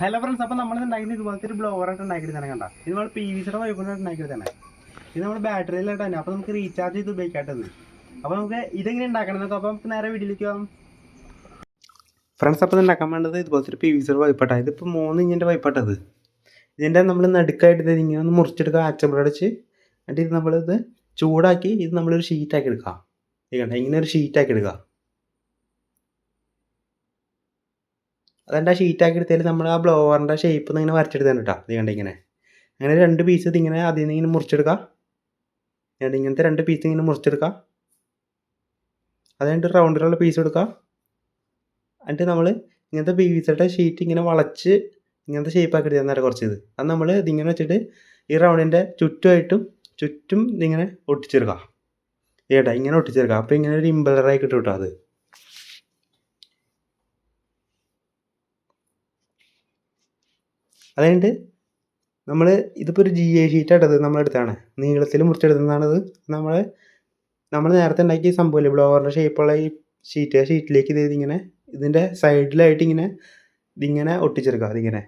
Hello friends, അപ്പോൾ നമ്മൾ ഉണ്ടാക്കിയിട്ട് ഇതുപോലത്തെ ഒരു ബ്ലോവറായിട്ട് ഉണ്ടാക്കിയിട്ട് തന്നെ കണ്ട. ഇത് നമ്മൾ PVC പൈപ്പ് കൊണ്ട് ഉണ്ടാക്കിയിട്ട് തന്നെ. ഇത് നമ്മൾ ബാറ്ററിയിലായിട്ട് തന്നെ. അപ്പോൾ നമുക്ക് റീചാർജ് ചെയ്ത് ഉപയോഗിക്കാട്ടത്. അപ്പോൾ നമുക്ക് ഇതെങ്ങനെ ഉണ്ടാക്കണം എന്നൊക്കെ അപ്പോൾ നമുക്ക് നേരെ വീട്ടിലേക്ക് പോകാം. ഫ്രണ്ട്സ്, അപ്പോൾ ഇത് ഉണ്ടാക്കാൻ വേണ്ടത് ഇതുപോലത്തെ ഒരു PVC പൈപ്പാട്ടാണ്. ഇതിപ്പോൾ 3 ഇഞ്ചിൻ്റെ പൈപ്പാട്ടത്. ഇതിൻ്റെ നമ്മൾ നടുക്കായിട്ട് ഇത് ഇങ്ങനെ ഒന്ന് മുറിച്ചെടുക്കുക, ആച്ചമ്പിൾ അടിച്ച്. എന്നിട്ട് ഇത് നമ്മളിത് ചൂടാക്കി ഇത് നമ്മളൊരു ഷീറ്റാക്കി എടുക്കുക. ഇത് കണ്ട, ഇങ്ങനെ ഒരു ഷീറ്റാക്കി എടുക്കുക. അതെൻ്റെ ആ ഷീറ്റാക്കി എടുത്തതിൽ നമ്മൾ ആ ബ്ലോവറിൻ്റെ ഷേപ്പ് ഇങ്ങനെ വരച്ചെടുത്താണ് കേട്ടോ. ഇത് കണ്ട ഇങ്ങനെ. അങ്ങനെ 2 പീസ് ഇതിങ്ങനെ അതിൽ നിന്ന് ഇങ്ങനെ മുറിച്ചെടുക്കുക. ഇങ്ങനത്തെ 2 പീസ് ഇങ്ങനെ മുറിച്ചെടുക്കുക. അത് കഴിഞ്ഞിട്ട് റൗണ്ടിലുള്ള പീസ് എടുക്കുക. എന്നിട്ട് നമ്മൾ ഇങ്ങനത്തെ PVCയുടെ ഷീറ്റ് ഇങ്ങനെ വളച്ച് ഇങ്ങനത്തെ ഷേപ്പാക്കി എടുത്ത് തന്നേരം കുറച്ച് ഇത്. അത് നമ്മൾ ഇതിങ്ങനെ വെച്ചിട്ട് ഈ റൗണ്ടിൻ്റെ ചുറ്റും ഇതിങ്ങനെ ഒട്ടിച്ചെടുക്കുക. ഏട്ടാ ഇങ്ങനെ ഒട്ടിച്ചെടുക്കുക. അപ്പോൾ ഇങ്ങനെ ഒരു ഇമ്പലറായി കിട്ടും കേട്ടോ. അത് അതുകഴിഞ്ഞിട്ട് നമ്മൾ ഇതിപ്പോൾ ഒരു GA ഷീറ്റായിട്ടത് നമ്മളെടുത്താണ്. നീളത്തിൽ മുറിച്ചെടുത്തതാണിത്. നമ്മൾ നേരത്തെ ഉണ്ടാക്കിയ സംഭവമില്ലേ ബ്ലോവറിൻ്റെ ഷേപ്പുള്ള ഈ ഷീറ്റ്, ആ ഷീറ്റിലേക്ക് ഇതിങ്ങനെ ഇതിൻ്റെ സൈഡിലായിട്ട് ഇതിങ്ങനെ ഒട്ടിച്ചെടുക്കുക. അതിങ്ങനെ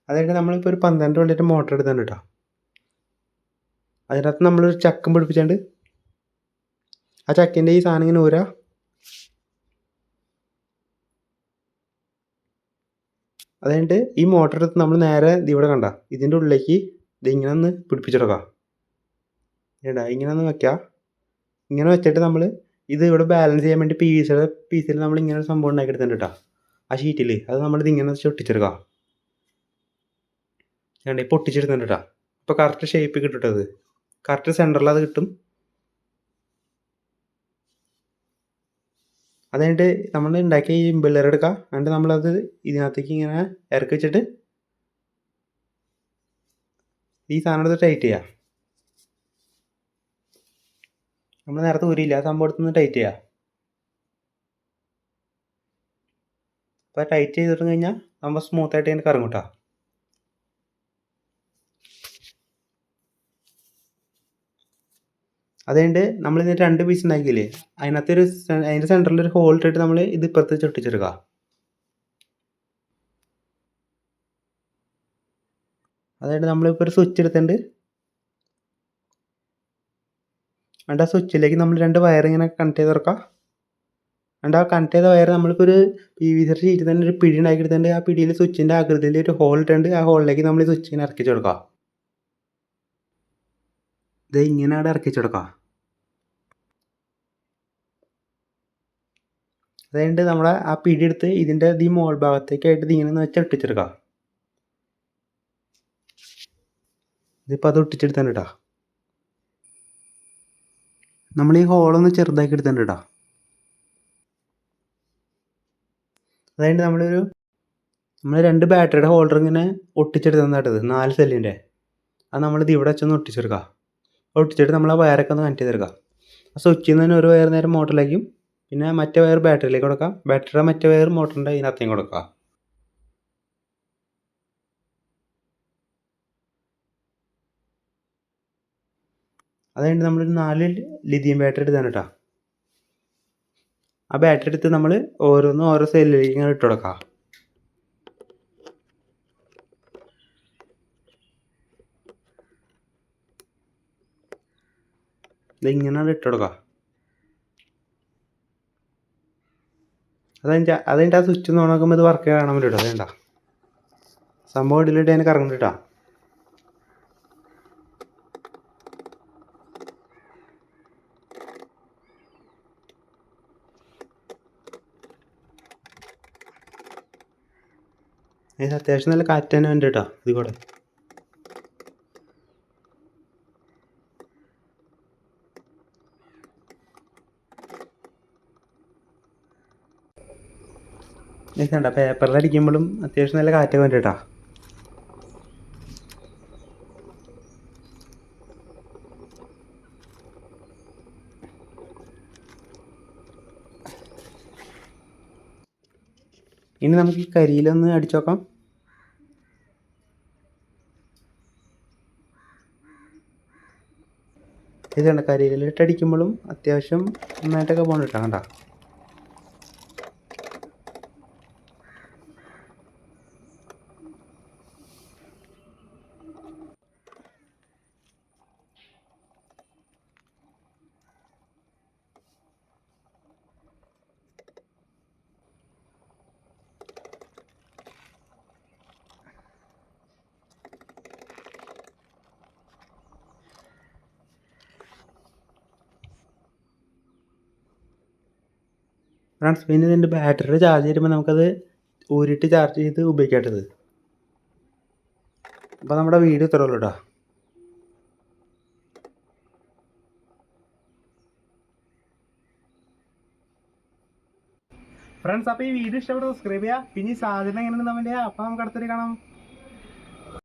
അതായത് നമ്മളിപ്പോൾ ഒരു 12 വോൾട്ടിൻ്റെ മോട്ടർ എടുത്തുണ്ട് കേട്ടോ. അതിനകത്ത് നമ്മളൊരു ചക്കം പിടിപ്പിച്ചുകൊണ്ട് ആ ചക്കിൻ്റെ ഈ സാധനം ഇങ്ങനെ ഊരാ. അതുകഴിഞ്ഞിട്ട് ഈ മോട്ടർ എടുത്ത് നമ്മൾ നേരെ ഇവിടെ കണ്ട ഇതിൻ്റെ ഉള്ളിലേക്ക് ഇതിങ്ങനെ ഒന്ന് പിടിപ്പിച്ചെടുക്കുക. ഏടാ ഇങ്ങനെ ഒന്ന് വയ്ക്കുക. ഇങ്ങനെ വെച്ചിട്ട് നമ്മൾ ഇത് ഇവിടെ ബാലൻസ് ചെയ്യാൻ വേണ്ടി PVCയുടെ പീസിൽ നമ്മൾ ഇങ്ങനെ ഒരു സംഭവം ഉണ്ടാക്കിയെടുത്തിട്ടുണ്ട് കേട്ടോ. ആ ഷീറ്റിൽ അത് നമ്മളിത് ഇങ്ങനെ ഒട്ടിച്ചെടുക്കുക. വേണ്ട ഇപ്പോൾ ഒട്ടിച്ചെടുത്തിട്ടുണ്ട് കേട്ടോ. ഇപ്പോൾ കറക്റ്റ് ഷേപ്പ് കിട്ടും. കറക്റ്റ് സെൻറ്ററിൽ അത് കിട്ടും. അത് കഴിഞ്ഞിട്ട് നമ്മൾ ഉണ്ടാക്കിയ ഈ ഇമ്പല്ലർ എടുക്കുക. എന്നിട്ട് നമ്മളത് ഇതിനകത്തേക്ക് ഇങ്ങനെ ഇറക്കി വെച്ചിട്ട് ഈ സാധനം എടുത്ത് ടൈറ്റ് ചെയ്യുക. നമ്മൾ നേരത്തെ ഊരിയില്ല ആ സംഭവം എടുത്ത് ടൈറ്റ് ചെയ്യുക. അപ്പോൾ ടൈറ്റ് ചെയ്തിട്ട് കഴിഞ്ഞാൽ നമ്മൾ സ്മൂത്തായിട്ട് അതിന് കറങ്ങും കേട്ടോ. അതുകൊണ്ട് നമ്മൾ ഇതിന് 2 പീസ് ഉണ്ടാക്കിയില്ലേ, അതിൻ്റെ സെൻറ്ററിൽ ഒരു ഹോൾ ഇട്ടിട്ട് നമ്മൾ ഇത് ഇപ്പുറത്ത് ചൊട്ടിച്ചെടുക്കുക. അതായത് നമ്മളിപ്പോൾ ഒരു സ്വിച്ച് എടുത്തിട്ടുണ്ട്. എന്നിട്ട് ആ സ്വിച്ചിലേക്ക് നമ്മൾ 2 വയർ ഇങ്ങനെ കണക്ട് ചെയ്ത് തുറക്കുക. എന്നിട്ട് ആ കണക്ട് ചെയ്ത വയർ നമ്മളിപ്പോൾ ഒരു PVC ഷീറ്റിൽ തന്നെ ഒരു പിടി ഉണ്ടാക്കിയെടുത്തിട്ടുണ്ട്. ആ പിടിയിൽ സ്വിച്ചിൻ്റെ ആകൃതിയിൽ ഒരു ഹോൾ ഇട്ടുണ്ട്. ആ ഹോളിലേക്ക് നമ്മൾ ഈ സ്വിച്ച് ഇങ്ങനെ ഇറക്കി കൊടുക്കുക. ഇത് ഇങ്ങനെ അവിടെ ഇറക്കി കൊടുക്കുക. അതുകൊണ്ട് നമ്മളെ ആ പിടി എടുത്ത് ഇതിൻ്റെ ഈ മോൾ ഭാഗത്തേക്കായിട്ട് ഇതിങ്ങനെ വെച്ച് ഒട്ടിച്ചെടുക്കുക. ഇതിപ്പോൾ അത് ഒട്ടിച്ചെടുത്തിട്ടുണ്ട് കേട്ടോ. നമ്മൾ ഈ ഹോളൊന്ന് ചെറുതാക്കി എടുത്തിട്ടുണ്ട് കേട്ടോ. അതായത് നമ്മൾ 2 ബാറ്ററിയുടെ ഹോൾഡർ ഇങ്ങനെ ഒട്ടിച്ചെടുത്തതായിട്ടത് 4 സെല്ലിൻ്റെ. അത് നമ്മളിത് ഇവിടെ വെച്ചൊന്ന് ഒട്ടിച്ചെടുക്കുക. ഒട്ടിച്ചിട്ട് നമ്മൾ ആ വയറൊക്കെ ഒന്ന് കണക്ട് ചെയ്തെടുക്കുക. ആ സ്വിച്ചിൽ നിന്ന് തന്നെ ഒരു വയർ നേരം മോട്ടറിലേക്കും പിന്നെ മറ്റേ വയർ ബാറ്ററിയിലേക്ക് കൊടുക്കാം. ബാറ്ററിയുടെ മറ്റേ വയർ മോട്ടറിൻ്റെ ഇതിനകത്തേക്കും കൊടുക്കുക. അതുകൊണ്ട് നമ്മളൊരു 4 ലിഥിയം ബാറ്ററി എടുത്താണ് കേട്ടോ. ആ ബാറ്ററി എടുത്ത് നമ്മൾ ഓരോ സെല്ലിലേക്ക് ഇങ്ങനെ ഇട്ട് കൊടുക്കുക. ഇതിങ്ങനെ ഇട്ട് കൊടുക്കുക. അതിൻ്റെ ആ സ്വിച്ച് ഒന്ന് നോക്കുമ്പോൾ ഇത് വർക്ക് കാണാൻ വേണ്ടി കേട്ടോ. അതേണ്ട സംഭവം ഇടയിലിട്ട് അതിന് കറങ്ങുന്നുണ്ട് കേട്ടോ. ഇത് അത്യാവശ്യം നല്ല കാറ്റ് തന്നെ ഉണ്ട് കേട്ടോ ഇത് കൂടെ. ഇതണ്ട പേപ്പറിലടിക്കുമ്പോഴും അത്യാവശ്യം നല്ല കാറ്റ് വേണ്ട കേട്ടോ. ഇനി നമുക്ക് ഈ കരിയിലൊന്ന് അടിച്ചു നോക്കാം. ഇത് കണ്ട കരിയിലിട്ടടിക്കുമ്പോഴും അത്യാവശ്യം നന്നായിട്ടൊക്കെ പോകണം കേട്ടോ. കണ്ട ഫ്രണ്ട്സ് പിന്നെ ഇതിൻ്റെ ബാറ്ററിയുടെ ചാർജ് ചെയ്യുമ്പോൾ നമുക്കത് ഊരിയിട്ട് ചാർജ് ചെയ്ത് ഉപയോഗിക്കേണ്ടത്. അപ്പോൾ നമ്മുടെ വീഡിയോ ഇത്രേ ഉള്ളൂ കേട്ടോ. ഫ്രണ്ട്സ് അപ്പോൾ ഈ വീഡിയോ ഇഷ്ടപ്പെട്ട സബ്സ്ക്രൈബ് ചെയ്യുക. പിന്നെ ഈ സാധനം എങ്ങനെയാണ് നമ്മുടെ അപ്പോൾ നമുക്ക് അടുത്തൊരു കാണാം.